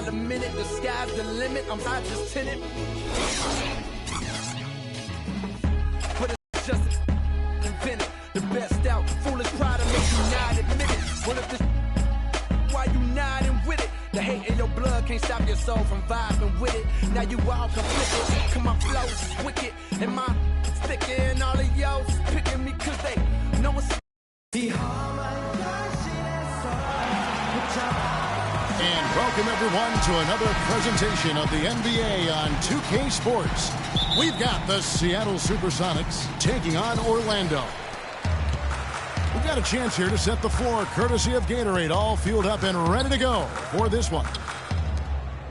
a minute, the sky's the limit. I'm high just tinted. But it's just invented. The best out, foolish pride to make you not admit it. What if this why you nodding with it? The hate in your blood can't stop your soul from vibing with it. Now you all conflicted, cause my flows is wicked. And my thicker and all of y'all picking me cause they know it's And welcome everyone to another presentation of the NBA on 2K Sports. We've got the Seattle Supersonics taking on Orlando. We've got a chance here to set the floor courtesy of Gatorade, all fueled up and ready to go for this one.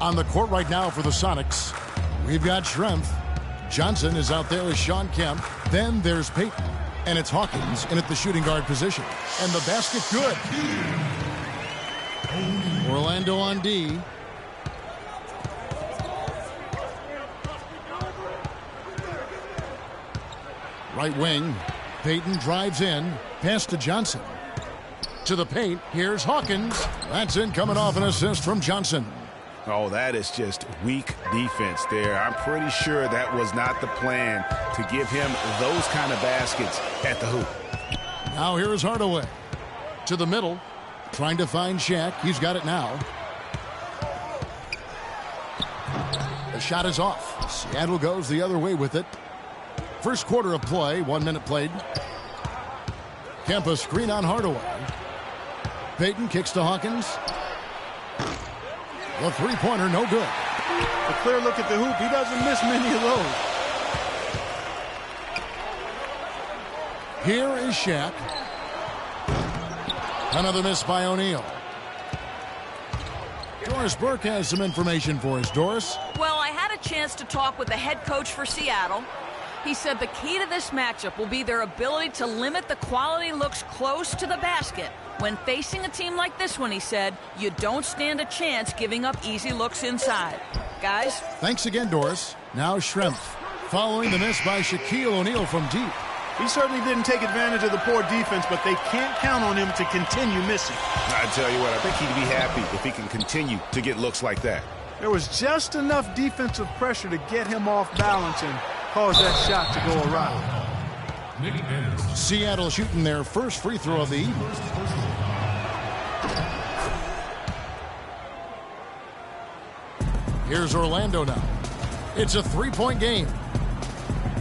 On the court right now for the Sonics, we've got Schrempf. Johnson is out there with Sean Kemp. Then there's Payton. And it's Hawkins in at the shooting guard position. And the basket good. Orlando on D. Right wing. Payton drives in. Pass to Johnson. To the paint. Here's Hawkins. That's in, coming off an assist from Johnson. Oh, that is just weak defense there. I'm pretty sure that was not the plan to give him those kind of baskets at the hoop. Now here is Hardaway. To the middle. Trying to find Shaq. He's got it now. The shot is off. Seattle goes the other way with it. First quarter of play. 1 minute played. Kemp a screen on Hardaway. Payton kicks to Hawkins. The three-pointer, no good. A clear look at the hoop. He doesn't miss many of those. Here is Shaq. Another miss by O'Neal. Doris Burke has some information for us. Doris? Well, I had a chance to talk with the head coach for Seattle. He said the key to this matchup will be their ability to limit the quality looks close to the basket. When facing a team like this one, he said, you don't stand a chance giving up easy looks inside. Guys? Thanks again, Doris. Now Schrempf. Following the miss by Shaquille O'Neal from deep. He certainly didn't take advantage of the poor defense, but they can't count on him to continue missing. I tell you what, I think he'd be happy if he can continue to get looks like that. There was just enough defensive pressure to get him off balance and cause that shot to go awry. Seattle shooting their first free throw of the evening. Here's Orlando now. It's a three-point game.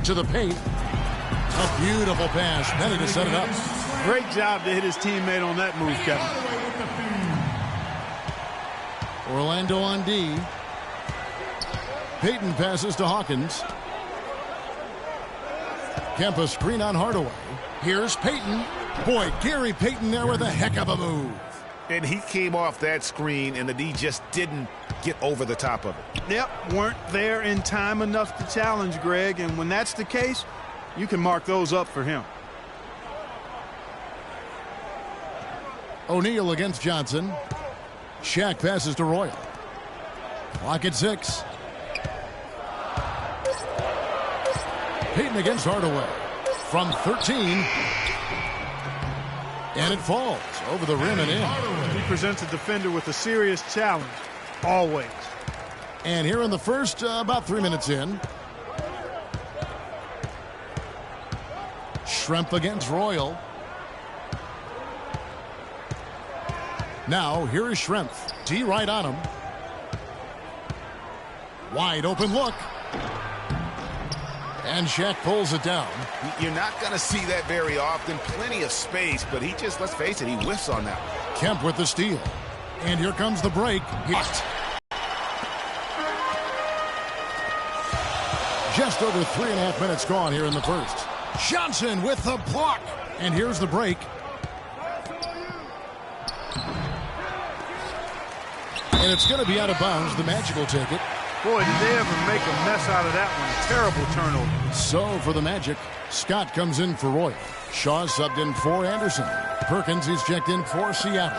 To the paint. A beautiful pass. Penny to set it up. Great job to hit his teammate on that move, Kevin. Orlando on D. Payton passes to Hawkins. Kemp a screen on Hardaway. Here's Payton. Boy, Gary Payton there with a heck of a move. And he came off that screen, and the D just didn't get over the top of it. Yep, weren't there in time enough to challenge Greg, and when that's the case, you can mark those up for him. O'Neal against Johnson. Shaq passes to Royal. Clock at 6. Payton against Hardaway. From 13. And it falls over the rim and in. He presents a defender with a serious challenge. Always. And here in the first, about 3 minutes in. Schrempf against Royal. Now, here is Schrempf. D right on him. Wide open look. And Shaq pulls it down. You're not going to see that very often. Plenty of space, but he just, let's face it, he whiffs on that one. Kemp with the steal. And here comes the break. Hit. Just over 3.5 minutes gone here in the first. Johnson with the block. And here's the break. And it's going to be out of bounds. The Magic will take it. Boy, did they ever make a mess out of that one. Terrible turnover. So for the Magic, Scott comes in for Royal. Shaw subbed in for Anderson. Perkins is checked in for Seattle.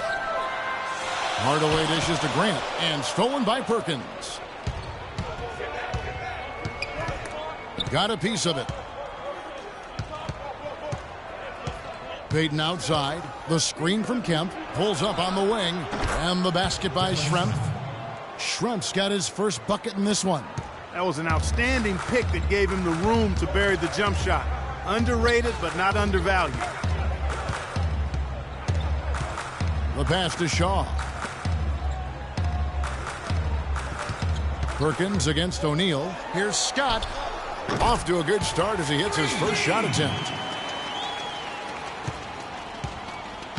Hardaway dishes to Grant and stolen by Perkins. Got a piece of it. Payton outside. The screen from Kemp. Pulls up on the wing. And the basket by Schrempf. Schrempf's got his first bucket in this one. That was an outstanding pick that gave him the room to bury the jump shot. Underrated, but not undervalued. The pass to Shaw. Perkins against O'Neal. Here's Scott. Off to a good start as he hits his first shot attempt.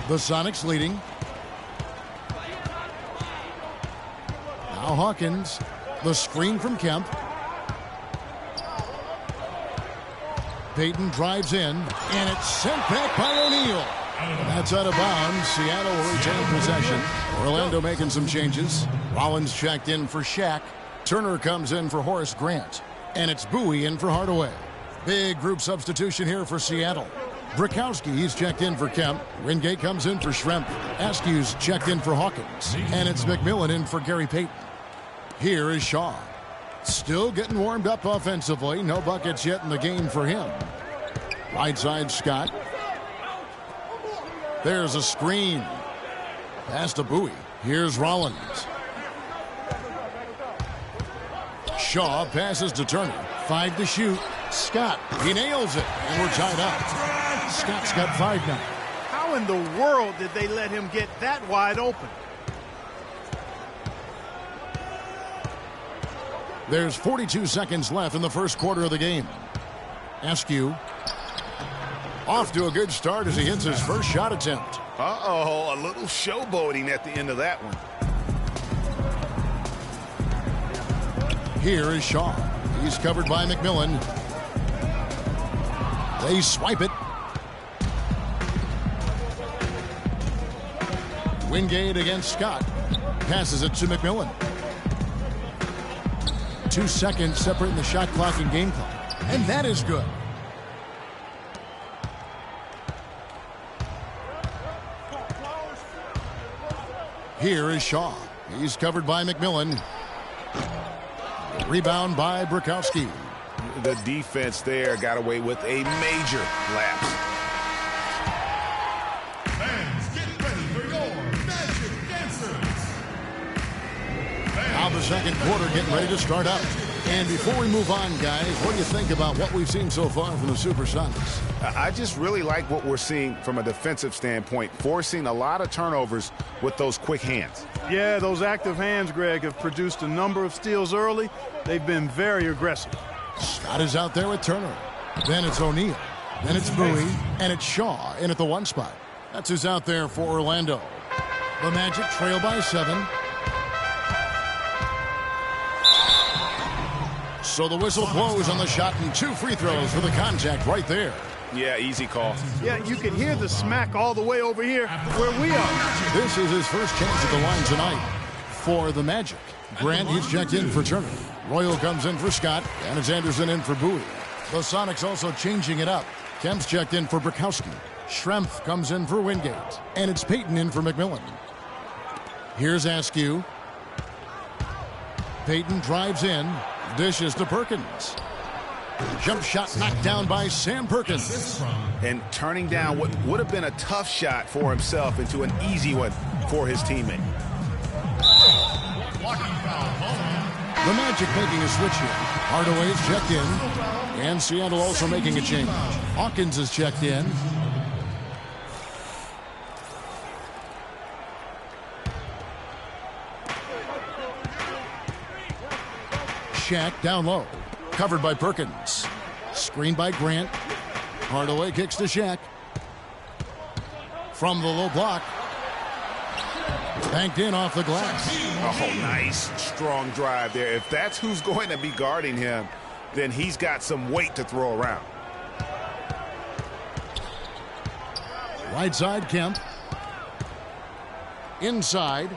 The Sonics leading. Now Hawkins. The screen from Kemp. Payton drives in, and it's sent back by O'Neal. That's out of bounds. Seattle will retain possession. Orlando making some changes. Rollins checked in for Shaq. Turner comes in for Horace Grant. And it's Bowie in for Hardaway. Big group substitution here for Seattle. Brikowski, he's checked in for Kemp. Wingate comes in for Schrempf. Askew's checked in for Hawkins. And it's McMillan in for Gary Payton. Here is Shaw. Still getting warmed up offensively. No buckets yet in the game for him. Right side, Scott. There's a screen. Pass to Bowie. Here's Rollins. Shaw passes to Turner. 5 to shoot. Scott, he nails it. And we're tied up. Scott's got 5 now. How in the world did they let him get that wide open? There's 42 seconds left in the first quarter of the game. Askew. Off to a good start as he hits his first shot attempt. Uh-oh, a little showboating at the end of that one. Here is Shaw. He's covered by McMillan. They swipe it. Wingate against Scott. Passes it to McMillan. 2 seconds separating the shot clock and game clock. And that is good. Here is Shaw. He's covered by McMillan. Rebound by Brikowski. The defense there got away with a major lapse. Fans, get ready for your Magic Dancers. Now the second quarter getting ready to start up. And before we move on, guys, what do you think about what we've seen so far from the Supersonics? I just really like what we're seeing from a defensive standpoint, forcing a lot of turnovers with those quick hands. Yeah, those active hands, Greg, have produced a number of steals early. They've been very aggressive. Scott is out there with Turner. Then it's O'Neal. Then it's Bowie. And it's Shaw in at the 1 spot. That's who's out there for Orlando. The Magic trail by 7. So the whistle blows on the shot and 2 free throws for the contact right there. Yeah, easy call. Yeah, you can hear the smack all the way over here where we are. This is his first chance at the line tonight for the Magic. Grant, he's checked in for Turner. Royal comes in for Scott, and it's Anderson in for Bowie. The Sonics also changing it up. Kemp's checked in for Brikowski. Schrempf comes in for Wingate, and it's Payton in for McMillan. Here's Askew. Payton drives in, dishes to Perkins. Jump shot knocked down by Sam Perkins. And turning down what would have been a tough shot for himself into an easy one for his teammate. The Magic making a switch here. Hardaway's checked in. And Seattle also making a change. Hawkins is checked in. Shaq down low. Covered by Perkins. Screened by Grant. Hardaway kicks to Shaq. From the low block. Banked in off the glass. Oh, nice, strong drive there. If that's who's going to be guarding him, then he's got some weight to throw around. Right side, Kemp. Inside.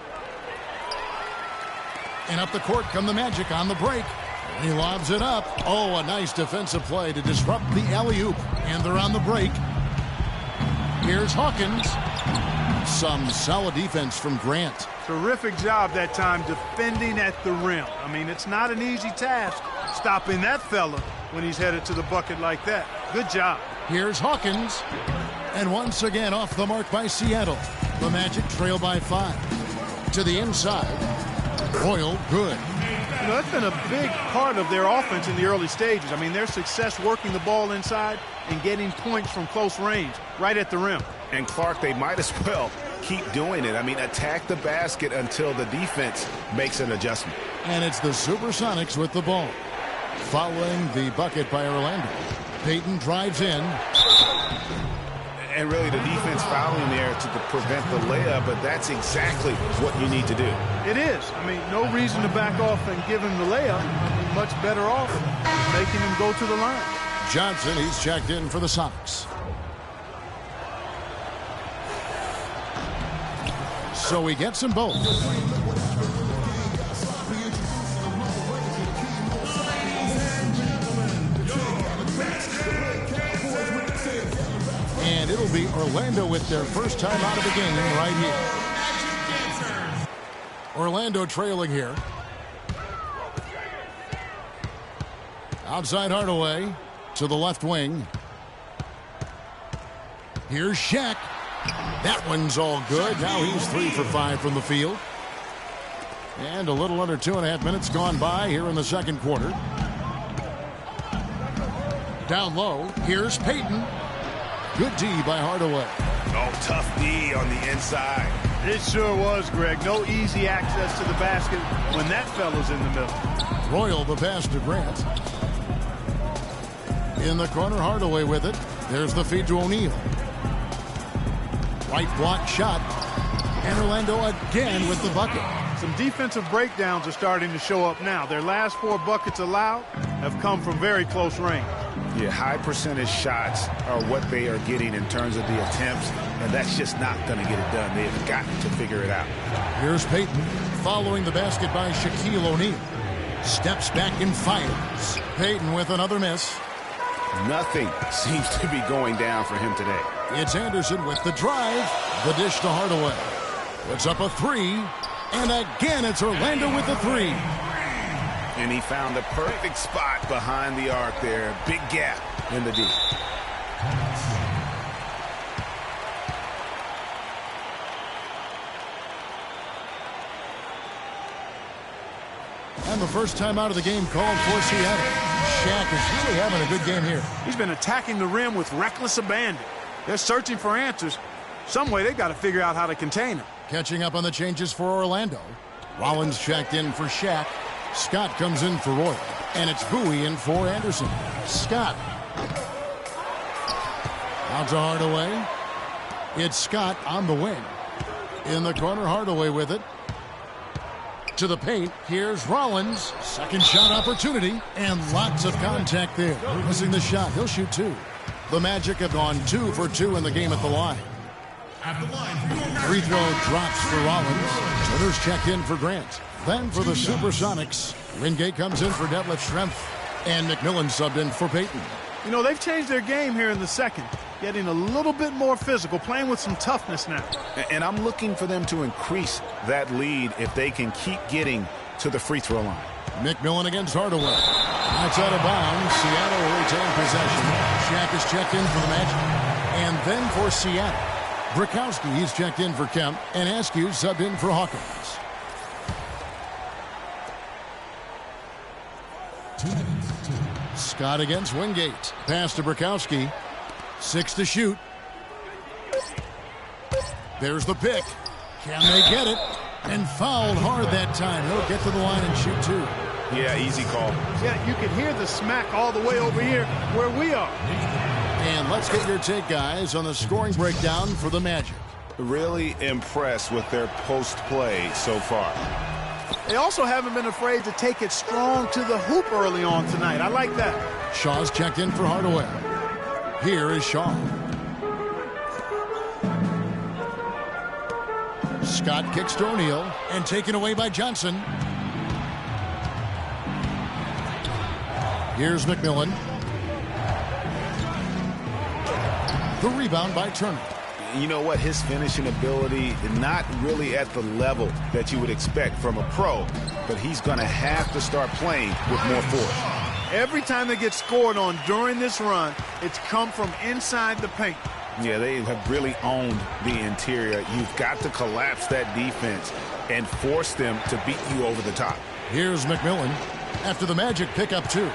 And up the court come the Magic on the break. He lobs it up. Oh, a nice defensive play to disrupt the alley-oop. And they're on the break. Here's Hawkins. Some solid defense from Grant. Terrific job that time defending at the rim. I mean, it's not an easy task stopping that fella when he's headed to the bucket like that. Good job. Here's Hawkins. And once again off the mark by Seattle. The Magic trail by 5. To the inside. Royal, good. You know, that's been a big part of their offense in the early stages. I mean, their success working the ball inside and getting points from close range, right at the rim. And Clark, they might as well keep doing it. I mean, attack the basket until the defense makes an adjustment. And it's the Supersonics with the ball. Following the bucket by Orlando. Payton drives in. And really the defense fouling there to prevent the layup, but that's exactly what you need to do. It is. I mean, no reason to back off and give him the layup. Much better off making him go to the line. Johnson, he's checked in for the Sonics. So he gets them both. And it'll be Orlando with their first time out of the game right here. Orlando trailing here. Outside Hardaway to the left wing. Here's Shaq. That one's all good. Now he's 3 for 5 from the field. And a little under 2.5 minutes gone by here in the second quarter. Down low. Here's Payton. Good D by Hardaway. Oh, tough D on the inside. It sure was, Greg. No easy access to the basket when that fella's in the middle. Royal the pass to Grant. In the corner, Hardaway with it. There's the feed to O'Neal. Right block shot. And Orlando again with the bucket. Some defensive breakdowns are starting to show up now. Their last 4 buckets allowed have come from very close range. Yeah, high percentage shots are what they are getting in terms of the attempts, and that's just not going to get it done. They've got to figure it out. Here's Payton following the basket by Shaquille O'Neal. Steps back and fires. Payton with another miss. Nothing seems to be going down for him today. It's Anderson with the drive. The dish to Hardaway. Puts up a 3. And again, it's Orlando with the 3. And he found the perfect spot behind the arc there. Big gap in the D. And the first time out of the game called for Seattle. Shaq is really having a good game here. He's been attacking the rim with reckless abandon. They're searching for answers. Some way they've got to figure out how to contain him. Catching up on the changes for Orlando. Rollins checked in for Shaq. Scott comes in for Roy. And it's Bowie in for Anderson. Scott. Out to Hardaway. It's Scott on the wing. In the corner, Hardaway with it. To the paint. Here's Rollins. Second shot opportunity. And lots of contact there. Missing the shot. He'll shoot 2. The Magic have gone 2 for 2 in the game at the line. Free throw drops for Rollins. Turner's checked in for Grant. Then for the Supersonics, Wingate comes in for Detlef Schrempf. And McMillan subbed in for Payton. You know, they've changed their game here in the second. Getting a little bit more physical, playing with some toughness now. And I'm looking for them to increase that lead if they can keep getting to the free throw line. McMillan against Hardaway. That's out of bounds. Seattle will retain possession. Shaq is checked in for the Magic. And then for Seattle, Brakowski, he's checked in for Kemp. And Askew subbed in for Hawkins. Scott against Wingate. Pass to Brakowski. 6 to shoot. There's the pick. Can they get it? And fouled hard that time. He'll get to the line and shoot 2. Yeah, easy call. Yeah, you can hear the smack all the way over here where we are. And let's get your take, guys, on the scoring breakdown for the Magic. Really impressed with their post play so far. They also haven't been afraid to take it strong to the hoop early on tonight. I like that. Shaw's checked in for Hardaway. Here is Shaw. Scott kicks to O'Neal and taken away by Johnson. Here's McMillan. The rebound by Turner. You know what? His finishing ability, not really at the level that you would expect from a pro, but he's going to have to start playing with more force. Every time they get scored on during this run, it's come from inside the paint. Yeah, they have really owned the interior. You've got to collapse that defense and force them to beat you over the top. Here's McMillan after the Magic pick up 2.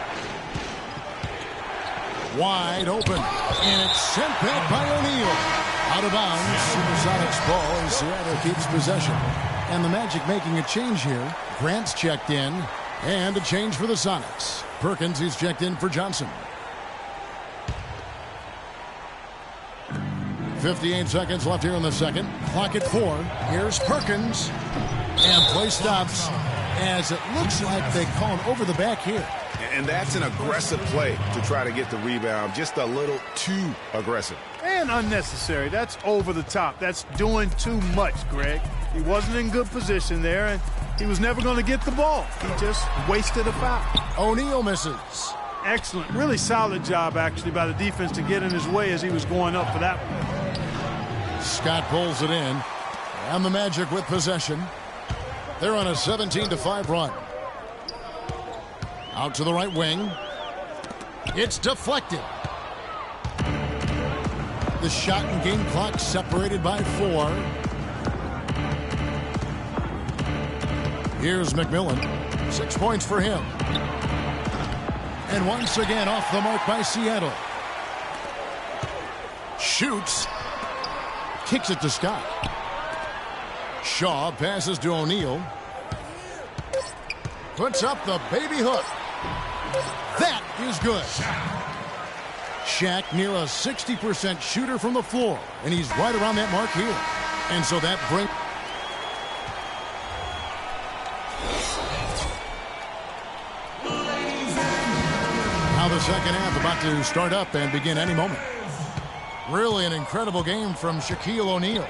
Wide open, and it's sent back by O'Neal. Out of bounds, Supersonics ball as Seattle keeps possession. And the Magic making a change here. Grant's checked in, and a change for the Sonics. Perkins is checked in for Johnson. 58 seconds left here in the second. Clock at 4. Here's Perkins. And play stops as it looks like they call him over the back here. And that's an aggressive play to try to get the rebound. Just a little too aggressive. And unnecessary. That's over the top. That's doing too much, Greg. He wasn't in good position there, and he was never going to get the ball. He just wasted a foul. O'Neal misses. Excellent. Really solid job, actually, by the defense to get in his way as he was going up for that one. Scott pulls it in. And the Magic with possession. They're on a 17-5 run. Out to the right wing. It's deflected. The shot and game clock separated by 4. Here's McMillan. 6 points for him. And once again off the mark by Seattle. Shoots. Kicks it to Scott. Shaw passes to O'Neal. Puts up the baby hook. That is good. Shaq near a 60% shooter from the floor. And he's right around that mark here. And so that brings... Now the second half about to start up and begin any moment. Really an incredible game from Shaquille O'Neal.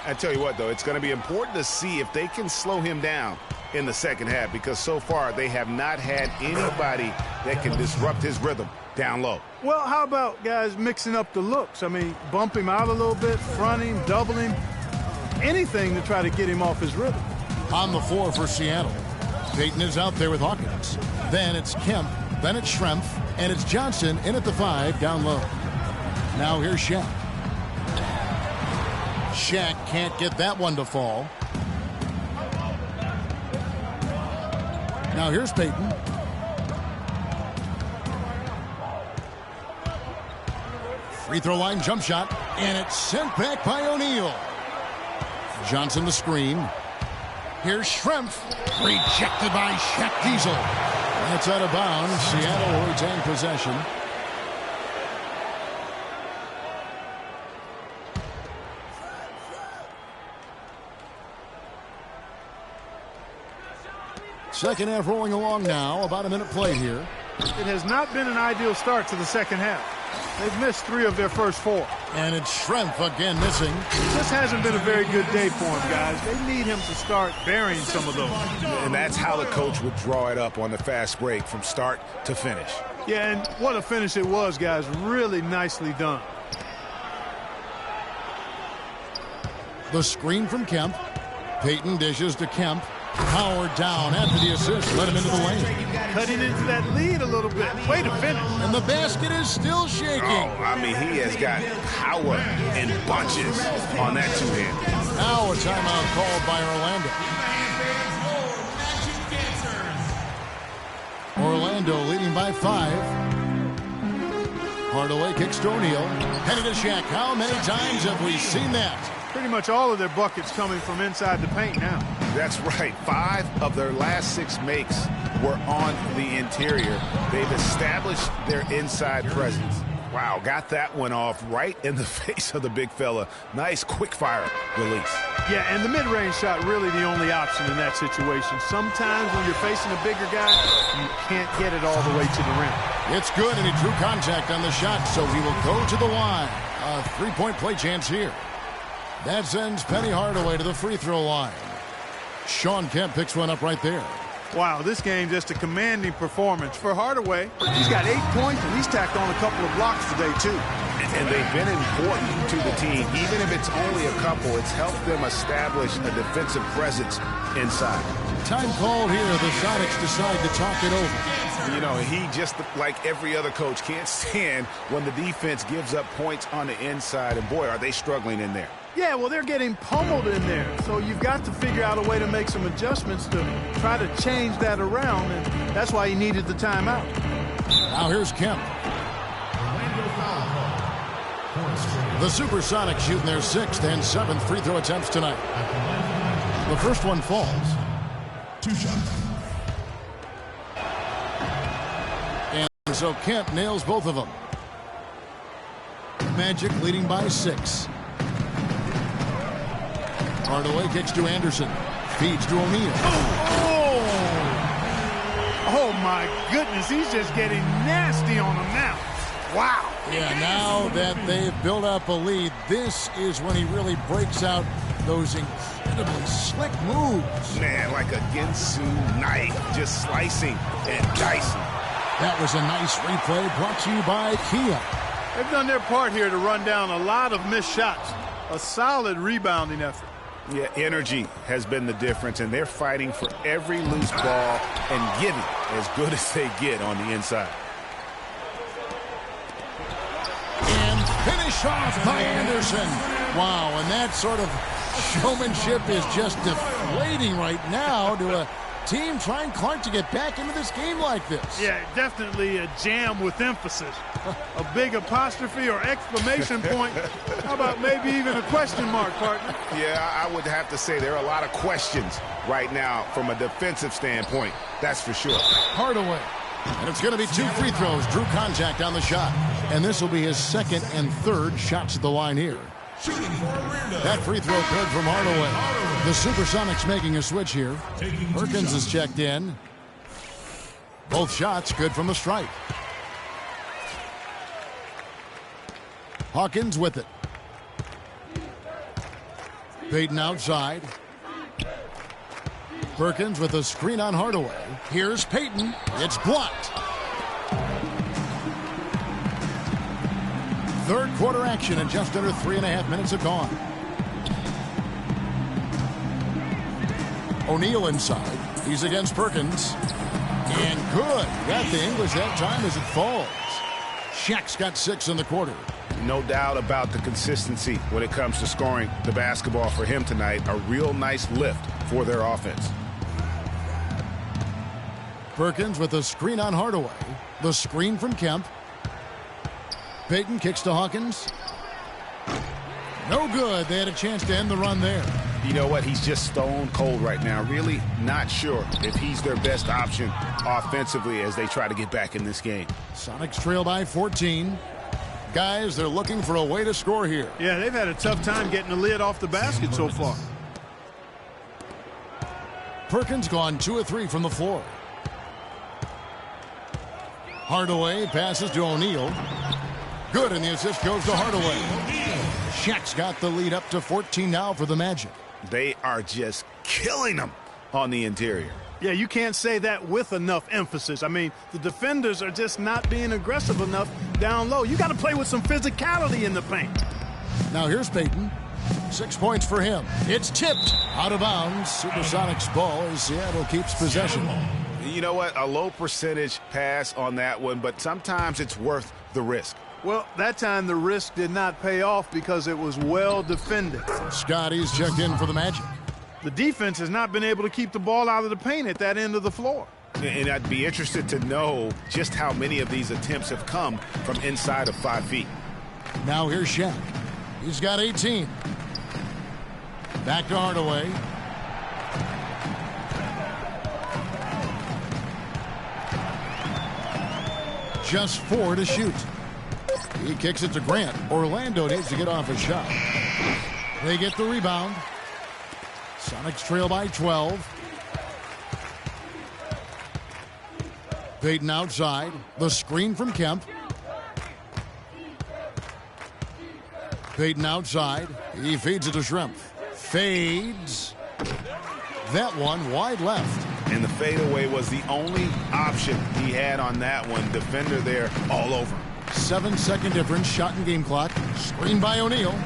I tell you what, though, it's going to be important to see if they can slow him down in the second half, because so far they have not had anybody that can disrupt his rhythm down low. Well, how about guys mixing up the looks? I mean, bump him out a little bit, front him, double him, anything to try to get him off his rhythm. On the floor for Seattle, Payton is out there with Hawkins. Then it's Kemp, then it's Schrempf, and it's Johnson in at the 5 down low. Now here's Shaq. Shaq can't get that one to fall. Now here's Payton. Free throw line jump shot, and it's sent back by O'Neal. Johnson the screen. Here's Schrempf. Rejected by Shaq Diesel. That's out of bounds. Seattle will retain possession. Second half rolling along now. About a minute play here. It has not been an ideal start to the second half. They've missed 3 of their first 4. And it's Schrempf again missing. This hasn't been a very good day for him, guys. They need him to start burying some of those. And that's how the coach would draw it up on the fast break from start to finish. Yeah, and what a finish it was, guys. Really nicely done. The screen from Kemp. Payton dishes to Kemp. Howard down after the assist. Let him into the lane. Cutting into that lead a little bit. Way to finish. And the basket is still shaking. Oh, I mean, he has got power in bunches on that two-hand. Now a timeout called by Orlando. Orlando leading by 5. Hardaway kicks to O'Neal. Headed to Shaq. How many times have we seen that? Pretty much all of their buckets coming from inside the paint now. That's right. 5 of their last 6 makes were on the interior. They've established their inside presence. Wow, got that one off right in the face of the big fella. Nice quick fire release. Yeah, and the mid-range shot really the only option in that situation. Sometimes when you're facing a bigger guy, you can't get it all the way to the rim. It's good, and he drew contact on the shot, so he will go to the line. A 3-point play chance here. That sends Penny Hardaway to the free throw line. Sean Kemp picks one up right there. Wow, this game just a commanding performance for Hardaway. He's got 8 points, and he's tacked on a couple of blocks today, too. And they've been important to the team. Even if it's only a couple, it's helped them establish a defensive presence inside. Time called here. The Sonics decide to talk it over. You know, he just, like every other coach, can't stand when the defense gives up points on the inside. And, boy, are they struggling in there. Yeah, well, they're getting pummeled in there. So you've got to figure out a way to make some adjustments to try to change that around. And that's why he needed the timeout. Now here's Kemp. The Supersonics shooting their 6th and 7th free throw attempts tonight. The first one falls. 2 shots. And so Kemp nails both of them. Magic leading by 6. Hardaway kicks to Anderson. Feeds to O'Neal. Oh, my goodness. He's just getting nasty on him now. Wow. Yeah, now that they've built up a lead, this is when he really breaks out those incredibly slick moves. Man, like a Ginsu knife, just slicing and dicing. That was a nice replay brought to you by Kia. They've done their part here to run down a lot of missed shots. A solid rebounding effort. Yeah, energy has been the difference, and they're fighting for every loose ball and giving as good as they get on the inside. And finish off by Anderson. Wow, and that sort of showmanship is just deflating right now to a team trying Clark to get back into this game like this. Yeah, definitely a jam with emphasis. A big apostrophe or exclamation point. How about maybe even a question mark, partner? Yeah, I would have to say there are a lot of questions right now from a defensive standpoint. That's for sure. Hardaway. And it's going to be 2 free throws. Drew contact on the shot. And this will be his 2nd and 3rd shots at the line here. That free throw good from Hardaway. The Supersonics making a switch here. Perkins is checked in. Both shots good from the stripe. Hawkins with it. Payton outside. Perkins with a screen on Hardaway. Here's Payton. It's blocked. Third quarter action and just under 3.5 minutes have gone. O'Neal inside. He's against Perkins. And good. Got the English that time as it falls. Shaq's got 6 in the quarter. No doubt about the consistency when it comes to scoring the basketball for him tonight. A real nice lift for their offense. Perkins with a screen on Hardaway. The screen from Kemp. Payton kicks to Hawkins. No good. They had a chance to end the run there. You know what? He's just stone cold right now. Really not sure if he's their best option offensively as they try to get back in this game. Sonics trail by 14. Guys, they're looking for a way to score here. Yeah, they've had a tough time getting the lid off the basket so far. Perkins gone 2 of 3 from the floor. Hardaway passes to O'Neal. Good, and the assist goes to Hardaway. Shaq's got the lead up to 14 now for the Magic. They are just killing them on the interior. Yeah, you can't say that with enough emphasis. I mean, the defenders are just not being aggressive enough down low. You got to play with some physicality in the paint. Now here's Payton. 6 points for him. It's tipped out of bounds. Supersonics ball as Seattle keeps possession. You know what? A low percentage pass on that one, but sometimes it's worth the risk. Well, that time the risk did not pay off because it was well defended. Scotty's checked in for the Magic. The defense has not been able to keep the ball out of the paint at that end of the floor. And I'd be interested to know just how many of these attempts have come from inside of 5 feet. Now here's Shaq. He's got 18. Back to Hardaway. Just 4 to shoot. He kicks it to Grant. Orlando needs to get off a shot. They get the rebound. Sonics trail by 12. Payton outside. The screen from Kemp. Payton outside. He feeds it to Shrimp. Fades. That one wide left. And the fadeaway was the only option he had on that one. Defender there all over. 7-second difference. Shot and game clock. Screen by O'Neal.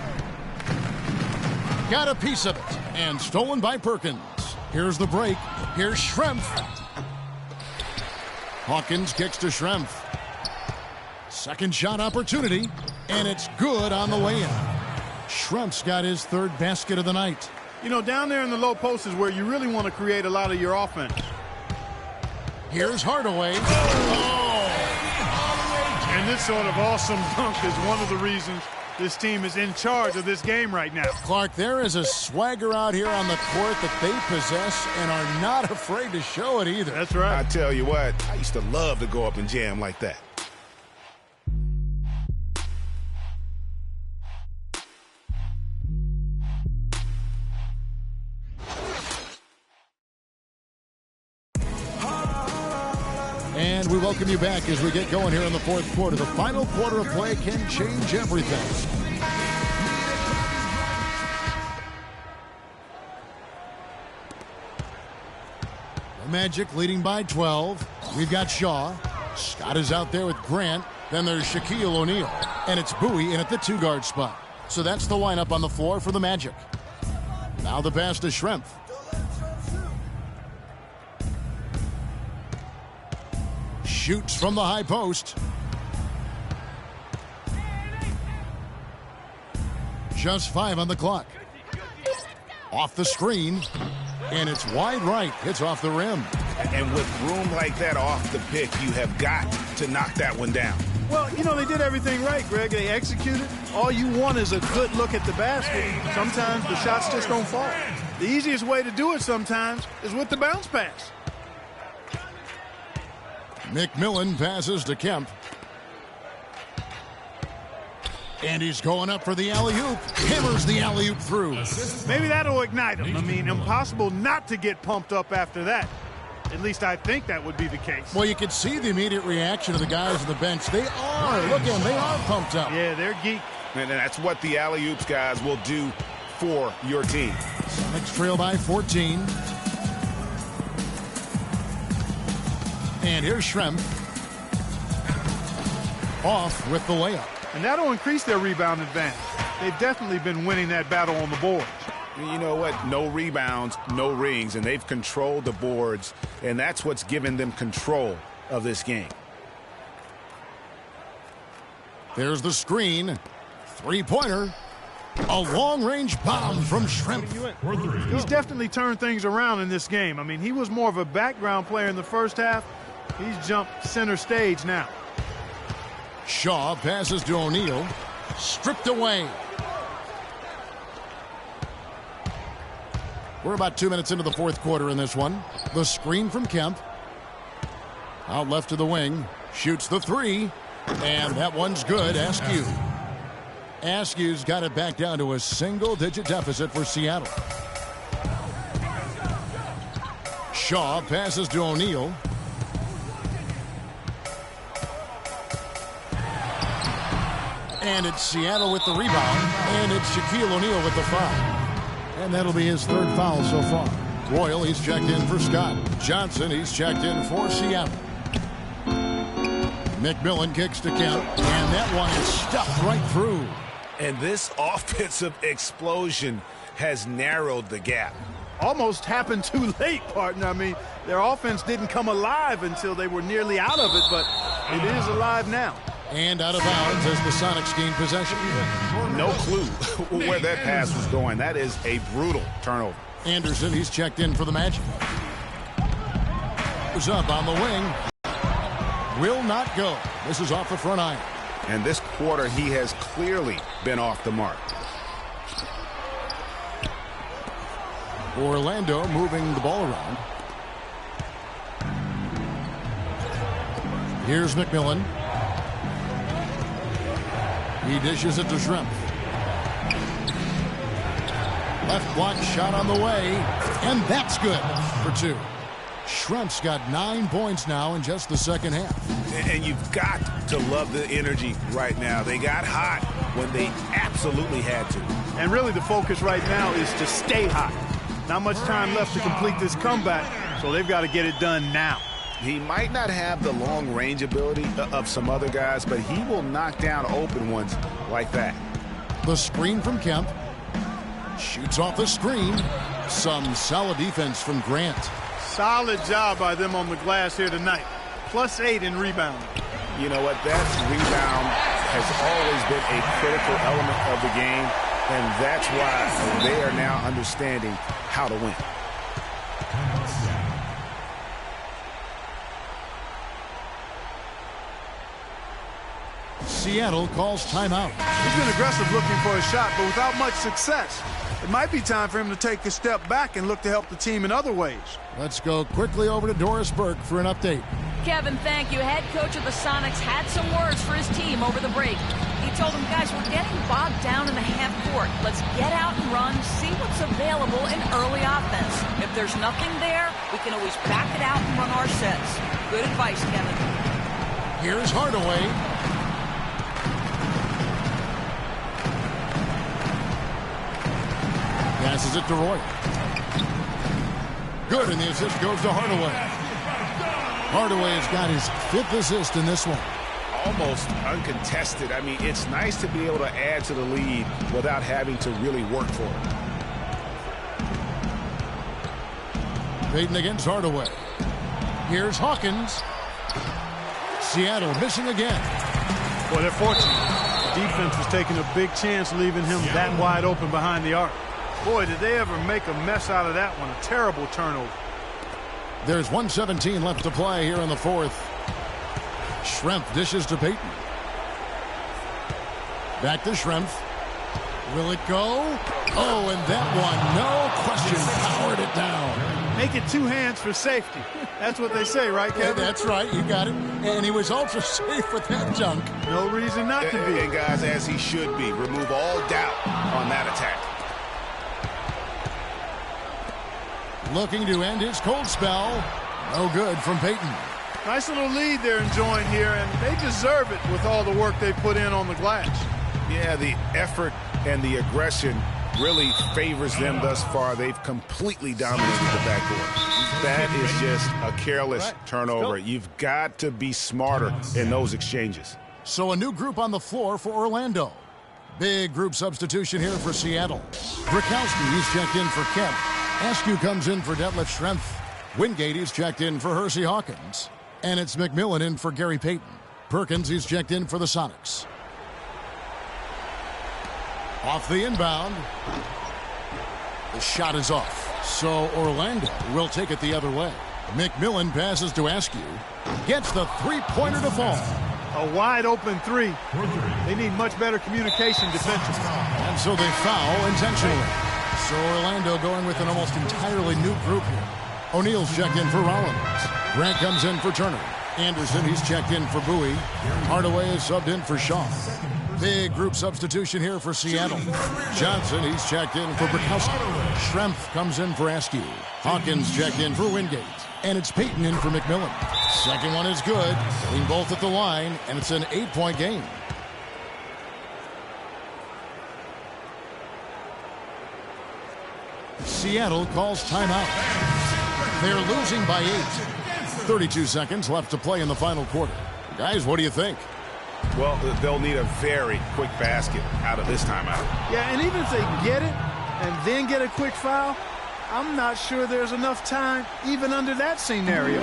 Got a piece of it. And stolen by Perkins. Here's the break. Here's Shrimp. Hawkins kicks to Schrempf. Second shot opportunity, and it's good on the way in. Schrempf's got his third basket of the night. You know, down there in the low post is where you really want to create a lot of your offense. Here's Hardaway. Oh! And this sort of awesome dunk is one of the reasons this team is in charge of this game right now. Clark, there is a swagger out here on the court that they possess and are not afraid to show it either. That's right. I tell you what, I used to love to go up and jam like that. And we welcome you back as we get going here in the fourth quarter. The final quarter of play can change everything. The Magic leading by 12. We've got Shaw. Scott is out there with Grant. Then there's Shaquille O'Neal. And it's Bowie in at the 2-guard spot. So that's the lineup on the floor for the Magic. Now the pass to Schrempf. Shoots from the high post. Just 5 on the clock. Off the screen. And it's wide right. Hits off the rim. And with room like that off the pick, you have got to knock that one down. Well, you know, they did everything right, Greg. They executed. All you want is a good look at the basket. Sometimes the shots just don't fall. The easiest way to do it sometimes is with the bounce pass. McMillan passes to Kemp. And he's going up for the alley-oop. Hammers the alley-oop through. Maybe that'll ignite him. I mean, impossible not to get pumped up after that. At least I think that would be the case. Well, you can see the immediate reaction of the guys on the bench. They are. Look at them. They are pumped up. Yeah, they're geek. And that's what the alley-oops guys will do for your team. Sonics trail by 14. And here's Schrempf. Off with the layup. And that'll increase their rebound advantage. They've definitely been winning that battle on the boards. You know what? No rebounds, no rings, and they've controlled the boards, and that's what's given them control of this game. There's the screen. Three-pointer. A long-range bomb from Schrempf. He's definitely turned things around in this game. I mean, he was more of a background player in the first half. He's jumped center stage now. Shaw passes to O'Neal. Stripped away. We're about 2 minutes into the fourth quarter in this one. The screen from Kemp. Out left to the wing. Shoots the three. And that one's good. Askew. Askew's got it back down to a single-digit deficit for Seattle. Shaw passes to O'Neal. And it's Seattle with the rebound. And it's Shaquille O'Neal with the foul. And that'll be his third foul so far. Royal, he's checked in for Scott. Johnson, he's checked in for Seattle. McMillan kicks to Kemp. And that one is stuffed right through. And this offensive explosion has narrowed the gap. Almost happened too late, partner. I mean, their offense didn't come alive until they were nearly out of it, but it is alive now. And out of bounds as the Sonics gain possession. No clue where that pass was going. That is a brutal turnover. Anderson, he's checked in for the Magic. Goes up on the wing. Will not go. This is off the front iron. And this quarter, he has clearly been off the mark. Orlando moving the ball around. Here's McMillan. He dishes it to Schrempf. Left block shot on the way. And that's good for two. Schrempf's got 9 points now in just the second half. And you've got to love the energy right now. They got hot when they absolutely had to. And really the focus right now is to stay hot. Not much time left to complete this comeback, so they've got to get it done now. He might not have the long range ability of some other guys, but he will knock down open ones like that. The screen from Kemp. Shoots off the screen. Some solid defense from Grant. Solid job by them on the glass here tonight. +8 in rebounding. You know what? That rebound has always been a critical element of the game, and that's why they are now understanding how to win. Seattle calls timeout. He's been aggressive looking for a shot, but without much success. It might be time for him to take a step back and look to help the team in other ways. Let's go quickly over to Doris Burke for an update. Kevin, thank you. Head coach of the Sonics had some words for his team over the break. He told them, guys, we're getting bogged down in the half court. Let's get out and run, see what's available in early offense. If there's nothing there, we can always back it out and run our sets. Good advice, Kevin. Here's Hardaway. Passes it to Roy. Good, and the assist goes to Hardaway. Hardaway has got his 5th assist in this one. Almost uncontested. I mean, it's nice to be able to add to the lead without having to really work for it. Payton against Hardaway. Here's Hawkins. Seattle missing again. Boy, they're fortunate. The defense was taking a big chance leaving him that wide open behind the arc. Boy, did they ever make a mess out of that one. A terrible turnover. There's 1:17 left to play here in the 4th. Schrempf dishes to Payton. Back to Schrempf. Will it go? Oh, and that one, no question, powered it down. Make it 2 hands for safety. That's what they say, right, Kevin? Yeah, that's right. You got it. And he was ultra safe with that dunk. No reason not to be. And guys, as he should be. Remove all doubt on that attack. Looking to end his cold spell. No good from Payton. Nice little lead they're enjoying here, and they deserve it with all the work they put in on the glass. Yeah, the effort and the aggression really favors them thus far. They've completely dominated the backcourt. That is just a careless turnover. You've got to be smarter in those exchanges. So a new group on the floor for Orlando. Big group substitution here for Seattle. Brikowski, he's checked in for Kemp. Askew comes in for Detlef Schrempf. Wingate, he's checked in for Hersey Hawkins. And it's McMillan in for Gary Payton. Perkins, he's checked in for the Sonics. Off the inbound. The shot is off. So Orlando will take it the other way. McMillan passes to Askew. Gets the three-pointer to fall. A wide open 3. They need much better communication defensively. And so they foul intentionally. So Orlando going with an almost entirely new group here. O'Neal's checked in for Rollins. Grant comes in for Turner. Anderson, he's checked in for Bowie. Hardaway is subbed in for Shaw. Big group substitution here for Seattle. Johnson, he's checked in for Brikowski. Schrempf comes in for Askew. Hawkins checked in for Wingate. And it's Payton in for McMillan. Second one is good. Hitting both at the line, and it's an 8-point game. Seattle calls timeout. They're losing by 8. 32 seconds left to play in the final quarter. Guys, what do you think? Well, they'll need a very quick basket out of this timeout. Yeah, and even if they get it and then get a quick foul, I'm not sure there's enough time even under that scenario.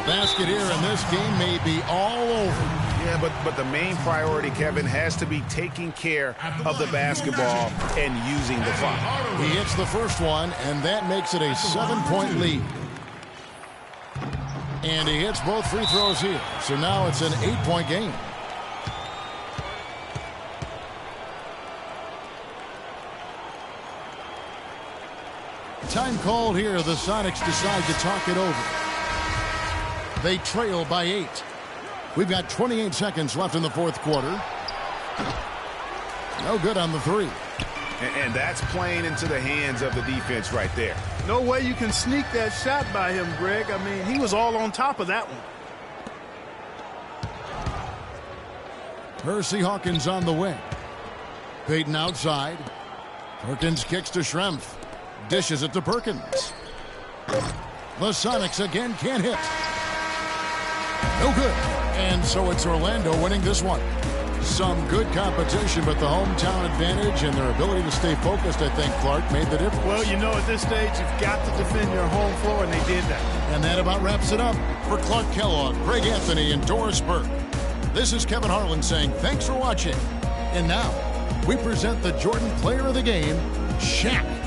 Basket here in this game may be all over. Yeah, but the main priority, Kevin, has to be taking care of the basketball and using the clock. He hits the first one, and that makes it a 7-point lead. And he hits both free throws here. So now it's an 8-point game. Time called here. The Sonics decide to talk it over. They trail by 8. We've got 28 seconds left in the fourth quarter. No good on the 3. And that's playing into the hands of the defense right there. No way you can sneak that shot by him, Greg. I mean, he was all on top of that one. Hersey Hawkins on the wing. Payton outside. Perkins kicks to Schrempf. Dishes it to Perkins. The Sonics again can't hit. No good. And so it's Orlando winning this one. Some good competition, but the hometown advantage and their ability to stay focused, I think, Clark, made the difference. Well, you know, at this stage, you've got to defend your home floor, and they did that. And that about wraps it up. For Clark Kellogg, Greg Anthony, and Doris Burke, this is Kevin Harlan saying thanks for watching. And now, we present the Jordan Player of the Game, Shaq.